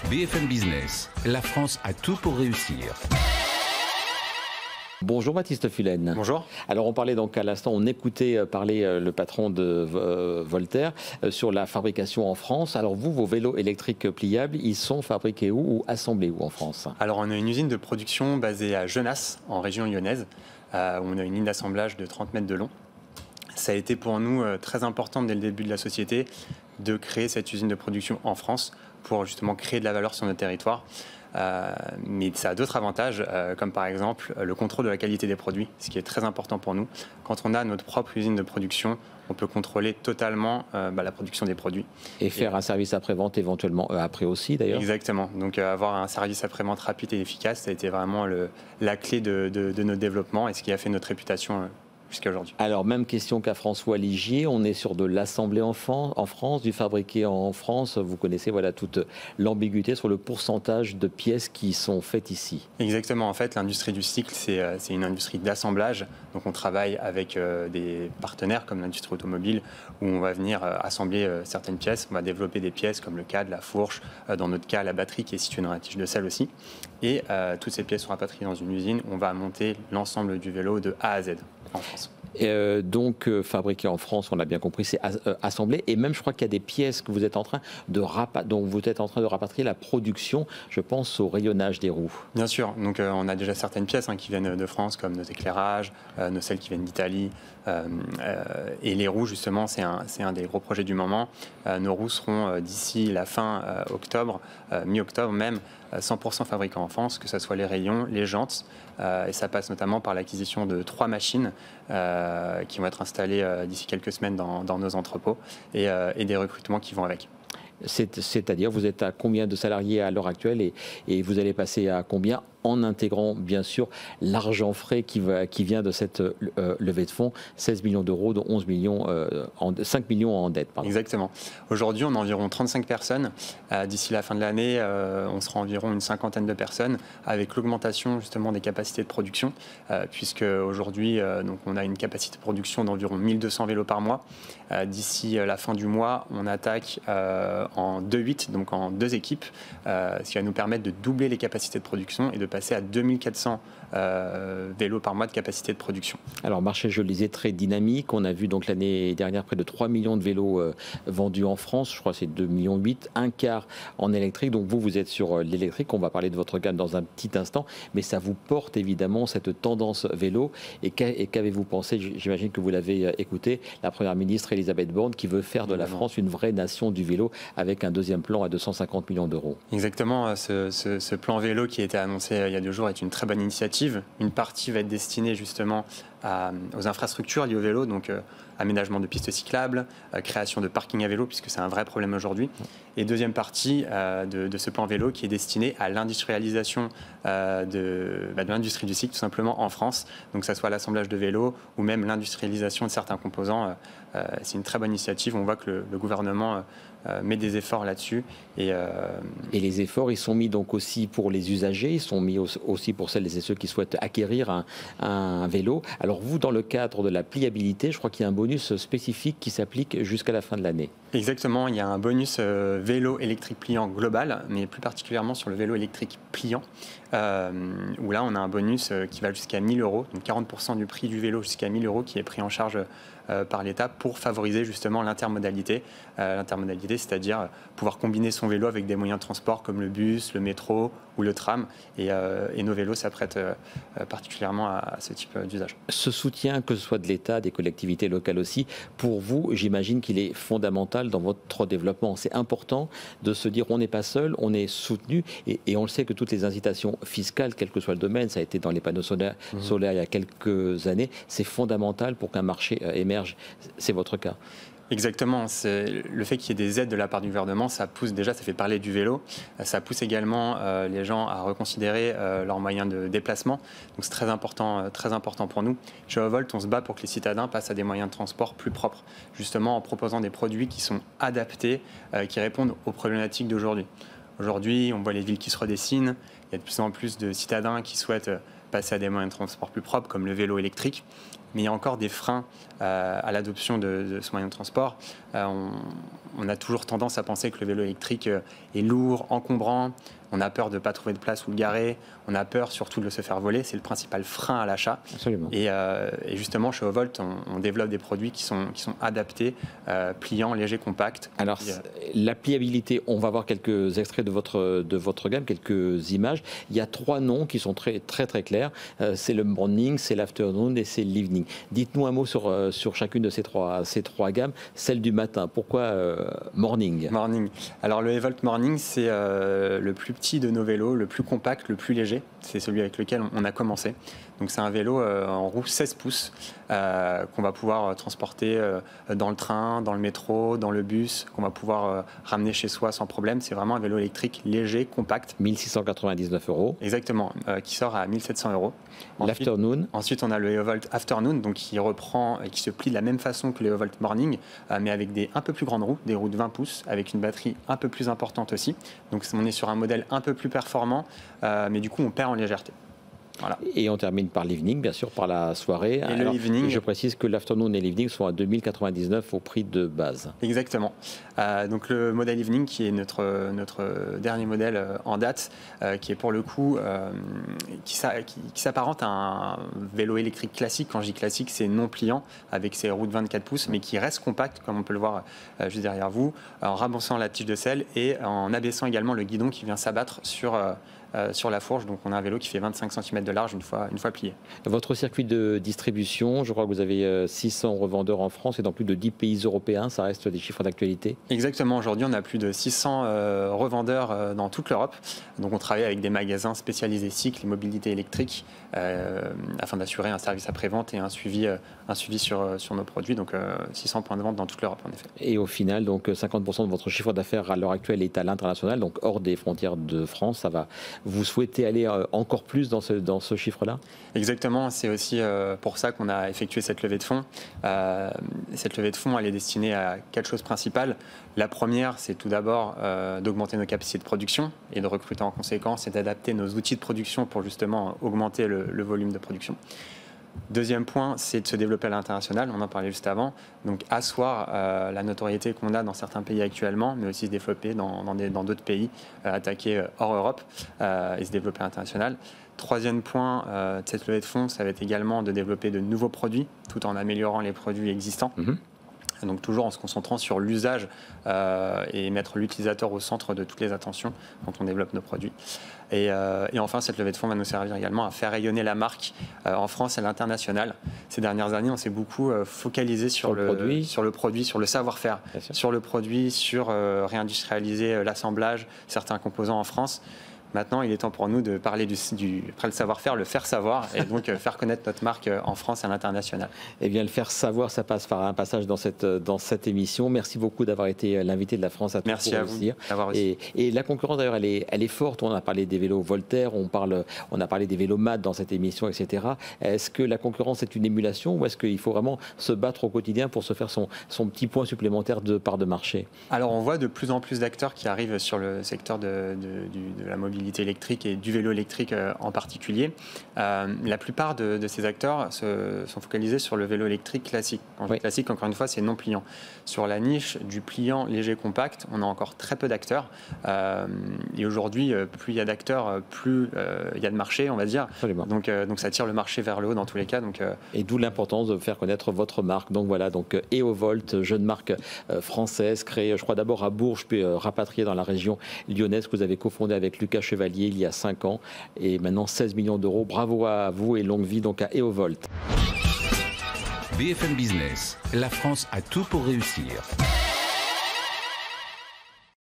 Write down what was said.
BFM Business, la France a tout pour réussir. Bonjour Baptiste Fulaine. Bonjour. Alors on parlait donc à l'instant, on écoutait parler le patron de Voltaire sur la fabrication en France. Alors vous, vos vélos électriques pliables, ils sont fabriqués où ou assemblés où en France? Alors on a une usine de production basée à Genasse, en région lyonnaise, où on a une ligne d'assemblage de 30 mètres de long. Ça a été pour nous très important dès le début de la société de créer cette usine de production en France pour justement créer de la valeur sur notre territoire. Mais ça a d'autres avantages, comme par exemple le contrôle de la qualité des produits, ce qui est très important pour nous. Quand on a notre propre usine de production, on peut contrôler totalement la production des produits. Et faire un service après-vente éventuellement après aussi d'ailleurs. Exactement. Donc avoir un service après-vente rapide et efficace, ça a été vraiment la clé de notre développement et ce qui a fait notre réputation jusqu'à aujourd'hui. Alors, même question qu'à François Ligier, on est sur de l'assemblé en France, du fabriqué en France. Vous connaissez voilà, toute l'ambiguïté sur le pourcentage de pièces qui sont faites ici. Exactement. En fait, l'industrie du cycle, c'est une industrie d'assemblage. Donc, on travaille avec des partenaires comme l'industrie automobile où on va venir assembler certaines pièces. On va développer des pièces comme le cadre, la fourche, dans notre cas, la batterie qui est située dans la tige de selle aussi. Et toutes ces pièces sont rapatriées dans une usine. On va monter l'ensemble du vélo de A à Z en France. Donc fabriqué en France, on a bien compris, c'est assemblé. Et même, je crois qu'il y a des pièces que vous êtes en train de rapatrier la production. Je pense au rayonnage des roues. Bien sûr. Donc on a déjà certaines pièces qui viennent de France, comme nos éclairages, nos celles qui viennent d'Italie. Et les roues, justement, c'est un des gros projets du moment. Nos roues seront d'ici la fin octobre, mi-octobre même, 100% fabriquées en France, que ce soit les rayons, les jantes. Et ça passe notamment par l'acquisition de 3 machines qui vont être installées d'ici quelques semaines dans nos entrepôts et des recrutements qui vont avec. C'est-à-dire, vous êtes à combien de salariés à l'heure actuelle et vous allez passer à combien en intégrant bien sûr l'argent frais qui vient de cette levée de fonds, 16 millions d'euros, dont 5 millions en dette. Pardon. Exactement. Aujourd'hui, on a environ 35 personnes. D'ici la fin de l'année, on sera environ une cinquantaine de personnes avec l'augmentation justement des capacités de production, puisque aujourd'hui, donc on a une capacité de production d'environ 1200 vélos par mois. D'ici la fin du mois, on attaque en 2-8, donc en 2 équipes, ce qui va nous permettre de doubler les capacités de production et de passer à 2400 vélos par mois de capacité de production. Alors, marché, je le disais, très dynamique. On a vu donc l'année dernière près de 3 millions de vélos vendus en France. Je crois que c'est 2,8 millions, un quart en électrique. Donc vous êtes sur l'électrique. On va parler de votre gamme dans un petit instant. Mais ça vous porte évidemment cette tendance vélo. Et qu'avez-vous pensé? J'imagine que vous l'avez écouté, la Première ministre Elisabeth Borne qui veut faire de la France une vraie nation du vélo avec un deuxième plan à 250 millions d'euros. Exactement. Ce plan vélo qui a été annoncé il y a 2 jours est une très bonne initiative. Une partie va être destinée justement aux infrastructures liées au vélo, donc aménagement de pistes cyclables, création de parkings à vélo, puisque c'est un vrai problème aujourd'hui. Et deuxième partie de ce plan vélo qui est destiné à l'industrialisation de l'industrie du cycle, tout simplement en France. Donc que ce soit l'assemblage de vélos ou même l'industrialisation de certains composants. C'est une très bonne initiative. On voit que le gouvernement met des efforts là-dessus. Et les efforts, ils sont mis donc aussi pour les usagers, ils sont mis aussi pour celles et ceux qui souhaitent acquérir un vélo. Alors vous, dans le cadre de la pliabilité, je crois qu'il y a un bonus spécifique qui s'applique jusqu'à la fin de l'année. Exactement, il y a un bonus vélo électrique pliant global, mais plus particulièrement sur le vélo électrique pliant, où là on a un bonus qui va jusqu'à 1 000 euros, donc 40% du prix du vélo jusqu'à 1 000 euros qui est pris en charge par l'État pour favoriser justement l'intermodalité. L'intermodalité, c'est-à-dire pouvoir combiner son vélo avec des moyens de transport comme le bus, le métro ou le tram. Et nos vélos s'apprêtent particulièrement à ce type d'usage. Ce soutien, que ce soit de l'État, des collectivités locales aussi, pour vous, j'imagine qu'il est fondamental dans votre développement. C'est important de se dire on n'est pas seul, on est soutenu et on le sait que toutes les incitations fiscales, quel que soit le domaine, ça a été dans les panneaux solaires il y a quelques années, c'est fondamental pour qu'un marché émerge. C'est votre cas. Exactement, le fait qu'il y ait des aides de la part du gouvernement, ça pousse déjà, ça fait parler du vélo, ça pousse également les gens à reconsidérer leurs moyens de déplacement, donc c'est très important pour nous. Chez Ovolt, on se bat pour que les citadins passent à des moyens de transport plus propres, justement en proposant des produits qui sont adaptés, qui répondent aux problématiques d'aujourd'hui. Aujourd'hui, on voit les villes qui se redessinent, il y a de plus en plus de citadins qui souhaitent passer à des moyens de transport plus propres, comme le vélo électrique. mais il y a encore des freins à l'adoption de ce moyen de transport. On a toujours tendance à penser que le vélo électrique est lourd, encombrant. On a peur de ne pas trouver de place où le garer. On a peur surtout de se faire voler. C'est le principal frein à l'achat. Absolument. Et justement, chez Eovolt, on développe des produits qui sont adaptés, pliants, légers, compacts. Alors, la pliabilité, on va voir quelques extraits de votre gamme, quelques images. Il y a 3 noms qui sont très clairs. C'est le morning, c'est l'afternoon et c'est l'evening. Dites-nous un mot sur chacune de ces trois gammes. Celle du matin, pourquoi morning? Morning. Alors, le Eovolt Morning, c'est le plus petit de nos vélos, le plus compact, le plus léger. C'est celui avec lequel on a commencé. Donc c'est un vélo en roue 16 pouces qu'on va pouvoir transporter dans le train, dans le métro, dans le bus, qu'on va pouvoir ramener chez soi sans problème. C'est vraiment un vélo électrique léger, compact. 1699 €. Exactement, qui sort à 1700 €. L'afternoon. Ensuite, on a le Eovolt Afternoon, donc qui reprend et qui se plie de la même façon que le Eovolt Morning, mais avec des un peu plus grandes roues, des roues de 20 pouces, avec une batterie un peu plus importante aussi. Donc on est sur un modèle un peu plus performant, mais du coup on perd en légèreté. Voilà. Et on termine par l'evening, bien sûr, par la soirée. Et le evening, je précise que l'afternoon et l'evening sont à 2099 au prix de base. Exactement. Donc le modèle evening, qui est notre dernier modèle en date, qui est pour le coup qui s'apparente à un vélo électrique classique. Quand je dis classique, c'est non pliant avec ses roues de 24 pouces, mais qui reste compact, comme on peut le voir juste derrière vous, en ramassant la tige de selle et en abaissant également le guidon qui vient s'abattre sur la fourche. Donc on a un vélo qui fait 25 cm de large une fois plié. Votre circuit de distribution, je crois que vous avez 600 revendeurs en France et dans plus de 10 pays européens, ça reste des chiffres d'actualité? Exactement, aujourd'hui on a plus de 600 revendeurs dans toute l'Europe. Donc on travaille avec des magasins spécialisés cycle et mobilité électrique afin d'assurer un service après-vente et un suivi sur nos produits. Donc 600 points de vente dans toute l'Europe en effet. Et au final, donc 50% de votre chiffre d'affaires à l'heure actuelle est à l'international, donc hors des frontières de France. Ça va. Vous souhaitez aller encore plus dans ce chiffre-là? Exactement, c'est aussi pour ça qu'on a effectué cette levée de fonds. Cette levée de fonds, elle est destinée à 4 choses principales. La première, c'est tout d'abord d'augmenter nos capacités de production et de recruter en conséquence et d'adapter nos outils de production pour justement augmenter le volume de production. Deuxième point, c'est de se développer à l'international, on en parlait juste avant, donc asseoir la notoriété qu'on a dans certains pays actuellement, mais aussi se développer dans d'autres pays, attaquer hors Europe et se développer à l'international. Troisième point de cette levée de fonds, ça va être également de développer de nouveaux produits, tout en améliorant les produits existants. Donc toujours en se concentrant sur l'usage et mettre l'utilisateur au centre de toutes les attentions quand on développe nos produits. Et enfin, cette levée de fonds va nous servir également à faire rayonner la marque en France et à l'international. Ces dernières années, on s'est beaucoup focalisé sur le produit, sur le savoir-faire, sur le produit, sur réindustrialiser l'assemblage, certains composants en France. Maintenant, il est temps pour nous de parler après le savoir-faire, le faire savoir, et donc faire connaître notre marque en France et à l'international. Eh bien, le faire savoir, ça passe par un passage dans cette émission. Merci beaucoup d'avoir été l'invité de la France à tout. Merci à vous d'avoir reçu. Et la concurrence, d'ailleurs, elle est forte. On a parlé des vélos Voltaire, on a parlé des vélos MAD dans cette émission, etc. Est-ce que la concurrence est une émulation ou est-ce qu'il faut vraiment se battre au quotidien pour se faire son petit point supplémentaire de part de marché? Alors, on voit de plus en plus d'acteurs qui arrivent sur le secteur de la mobilité électrique et du vélo électrique en particulier. La plupart de ces acteurs sont focalisés sur le vélo électrique classique. Quand je dis classique, encore une fois, c'est non pliant. Sur la niche du pliant léger compact, on a encore très peu d'acteurs. Et aujourd'hui, plus il y a d'acteurs, plus il y a de marché, on va dire. Donc ça tire le marché vers le haut dans tous les cas. Et d'où l'importance de faire connaître votre marque. Donc voilà, Eovolt, jeune marque française, créée, je crois d'abord à Bourges, puis rapatriée dans la région lyonnaise, que vous avez cofondée avec Lucas Chevalier il y a 5 ans et maintenant 16 millions d'euros. Bravo à vous et longue vie donc à Eovolt. BFM Business, la France a tout pour réussir.